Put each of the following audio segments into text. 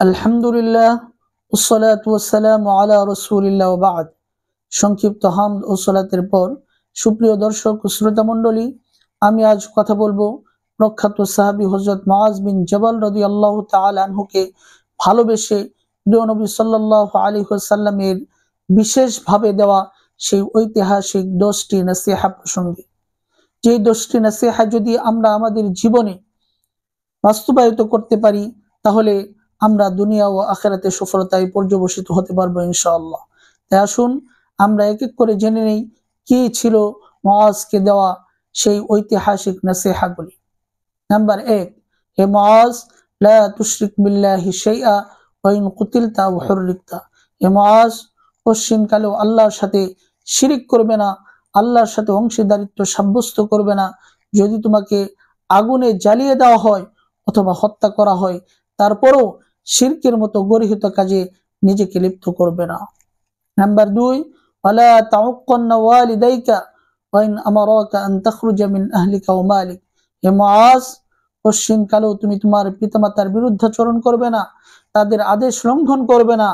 আলহামদুলিল্লাহ ওয়াসসালাতু ওয়াসসালামু আলা রাসূলিল্লাহ ওয়া বা'দ। সংক্ষিপ্ত হামদ ও সালাতের পর সুপ্রিয় দর্শক ও শ্রোতা মণ্ডলী, আমি আজ কথা বলবো প্রখ্যাত সাহাবী হযরত মুআজ বিন জাবাল রাদিয়াল্লাহু তাআলা আনহুকে ভালোবেসে প্রিয় নবী সাল্লাল্লাহু আলাইহি ওয়াসাল্লামের বিশেষভাবে দেওয়া সেই ঐতিহাসিক 10টি নসিহত প্রসঙ্গে। যে 10টি নসিহত যদি আমরা আমাদের জীবনে বাস্তবায়িত করতে পারি তাহলে আমরা দুনিয়া ও আখিরাতে সফলতায় পর্যবসিত হতে পারবো ইনশাআল্লাহ। তাই আসুন আমরা এক এক করে জেনে নেই কি ছিল মুআজকে দেওয়া সেই ঐতিহাসিক নসিহতগুলি। নাম্বার 1, হে মুআজ, লা তুশরিক বিল্লাহি শাইআ ওয়া ইন কুতিলতা ওয়া হুররিকতা। হে মুআজ, কোশ্চিনকালেও আল্লাহর সাথে শিরিক করবে না, আল্লাহর সাথে অংশীদারিত্ব সাব্যস্ত করবে না। যদি তোমাকে আগুনে জ্বালিয়ে দেওয়া হয় অথবা হত্যা করা হয়, তারপরও শিরকের মতো গর্হিত কাজে নিজেকে লিপ্ত করবে না। নাম্বার 2, ওয়ালা তাউক্কান্না ওয়ালিদাইকা ওয়া ইন আমারাকা আন তাখরুজা মিন আহলিকা ওয়া মালিক। হে মুআজ, কোশ্চিনকালেও তুমি তোমার পিতামাতার বিরুদ্ধাচরণ করবে না, তাদের আদেশ লঙ্ঘন করবে না,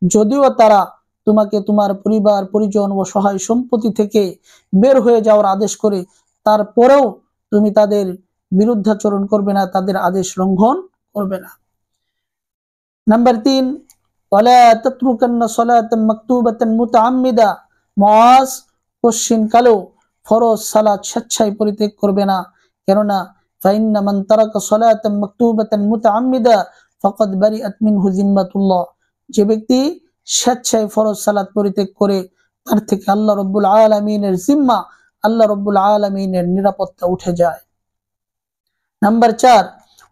যদিও তারা তোমাকে তোমার পরিবার পরিজন ও সহায় সম্পত্তি থেকে বের হয়ে যাওয়ার আদেশ করে, তারপরেও তুমি তাদের বিরুদ্ধাচরণ করবে না, তাদের আদেশ লঙ্ঘন করবে না। নাম্বার 3, ওয়ালা তাতরুকান্না সালাতান মাকতুবাতান মুতাআম্মিদা। মুআজ, কোশ্চিনকালেও ফরজ সালাত স্বেচ্ছায় পরিত্যাগ করবে না, কেননা ফাইন্না মান তারাকা সালাতান মাকতুবাতান মুতাআম্মিদা ফাকাদ বারিআত মিনহু জিম্মাতুল্লাহ। যে ব্যক্তি স্বেচ্ছায় ফরজ সালাত পরিত্যাগ করে, তার থেকে আল্লাহ রাব্বুল আলামিনের জিম্মা, আল্লাহ রাব্বুল আলামিনের নিরাপত্তা উঠে যায়। নাম্বার 4,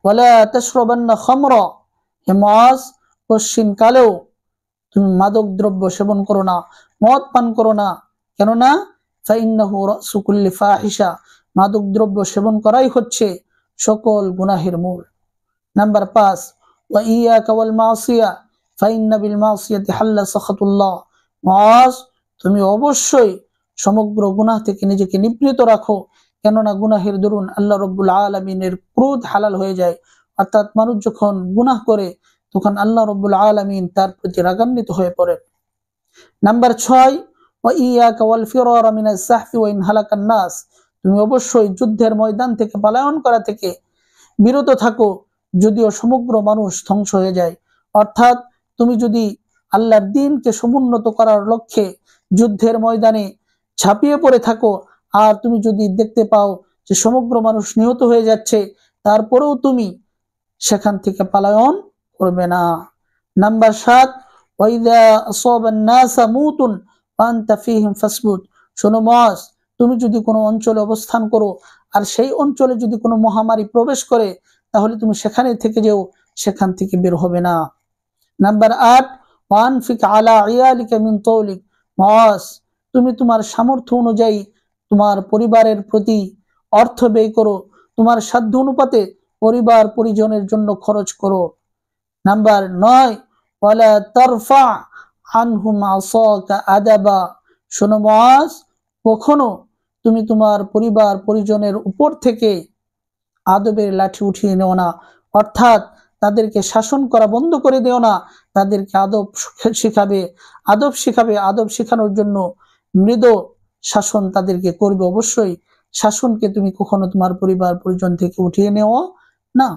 ওয়ালা তাশরাবান্না খামরা। হে মুআজ, কোশ্চিনকালেও তুমি মাদক দ্রব্য সেবন করো না, মদ পান করো না, কেননা ফাইন্নাহু রাসু কুল্লি ফাহিশা। মাদক দ্রব্য সেবন করাই হচ্ছে সকল গুনাহের মূল। নাম্বার 5, ওয়া ইয়াকা ওয়াল মাসিয়া ফাইন্না বিল মাসিয়াতি হাল্লা সাখাতুল্লাহ। মুআজ, তুমি অবশ্যই সমগ্র গুনাহ থেকে নিজেকে নিবৃত রাখো, কেননা গুনাহের দরুন আল্লাহ রাব্বুল আলামিনের ক্রোধ হালাল হয়ে যায়। অর্থাৎ মানুষ যখন গুনাহ করে তখন আল্লাহ রাব্বুল আলামিন তার প্রতি রাগান্বিত হয়ে পড়েন। নাম্বার 6, ওয়া ইয়াকা ওয়াল ফিরার মিনাস সাহফি ওয়া ইন হালাকান নাস। তুমি অবশ্যই যুদ্ধের ময়দান থেকে পলায়ন করা থেকে বিরত থাকো, যদিও সমগ্র মানুষ ধ্বংস হয়ে যায়। অর্থাৎ তুমি যদি আল্লাহর দ্বীনকে সমুন্নত করার লক্ষ্যে যুদ্ধের ময়দানে ঝাঁপিয়ে পড়ে থাকো, আর তুমি যদি দেখতে পাও যে সমগ্র মানুষ নিহত হয়ে যাচ্ছে, তারপরেও তুমি সেখান থেকে পলায়ন করবে না। নাম্বার 7, ওয়াইদা আসাবান নাসা মুতুন ওয়া আনতা ফীহিম ফাসবুত। শোনো মুআজ, তুমি যদি কোনো অঞ্চলে অবস্থান করো আর সেই অঞ্চলে যদি কোনো মহামারী প্রবেশ করে, তাহলে তুমি সেখানে থেকে যেও, সেখান থেকে বের হবে না। নাম্বার 8, ওয়ানফিক আলা ইয়ালিকা মিন তাওলিক। মুআজ, তুমি তোমার সামর্থ্য অনুযায়ী তোমার পরিবারের প্রতি অর্থ ব্যয় করো, তোমার সাধ্য অনুপাতে পরিবার পরিজনের জন্য খরচ করো। নাম্বার 9, ওয়ালা তারফা আনহুম আসাকা আদাবা। শোনো মুআজ, কখনো তুমি তোমার পরিবার পরিজনের উপর থেকে আদবের লাঠি উঠিয়ে নেও না, অর্থাৎ তাদেরকে শাসন করা বন্ধ করে দিও না, তাদেরকে আদব শিখাবে, আদব শেখানোর জন্য মৃদু শাসন তাদেরকে করবে। অবশ্যই শাসনকে তুমি কখনো তোমার পরিবার পরিজন থেকে উঠিয়ে নেও না।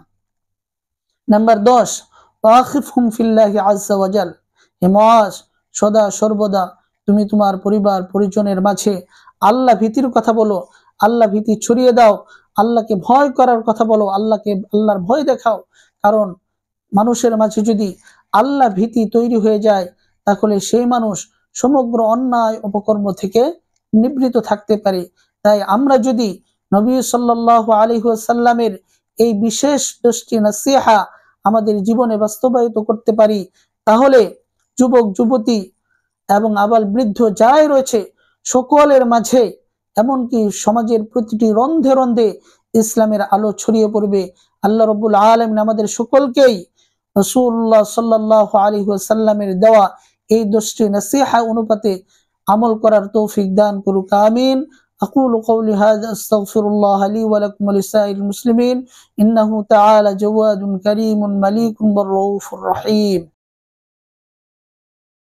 নাম্বার 10, ওয়াখিফহুম ফিল্লাহি আযজা ওয়া জাল। হে মুআজ, সদা সর্বদা তুমি তোমার পরিবার পরিজনের মাঝে আল্লাহ ভীতির কথা বলো, আল্লাহ ভীতি ছড়িয়ে দাও, আল্লাহকে ভয় করার কথা বলো, আল্লাহর ভয় দেখাও। কারণ মানুষের মাঝে যদি আল্লাহ ভীতি তৈরি হয়ে যায়, তাহলে সেই মানুষ সমগ্র অন্যায় অপকর্ম থেকে নিবৃত থাকতে পারে। তাই আমরা যদি নবী সাল্লাল্লাহু আলাইহি ওয়াসাল্লামের এই বিশেষ 10টি নসিহা আমাদের জীবনে বাস্তবায়িত করতে পারি, তাহলে যুবক যুবতী এবং আবাল বৃদ্ধ যারাই রয়েছে সকলের মাঝে, এমনকি সমাজের প্রতিটি রন্ধে রন্ধে ইসলামের আলো ছড়িয়ে পড়বে। আল্লাহ রাব্বুল আলামিন আমাদের সকলকেই রাসূলুল্লাহ সাল্লাল্লাহু আলাইহি ওয়াসাল্লামের দেওয়া এই 10টি নসিহা অনুপাতে আমল করার তৌফিক দান করুক, আমিন। أقول قولي هذا أستغفر الله لي ولكم ولسائر المسلمين إنه تعالى جواد كريم مليك بالرؤوف الرحيم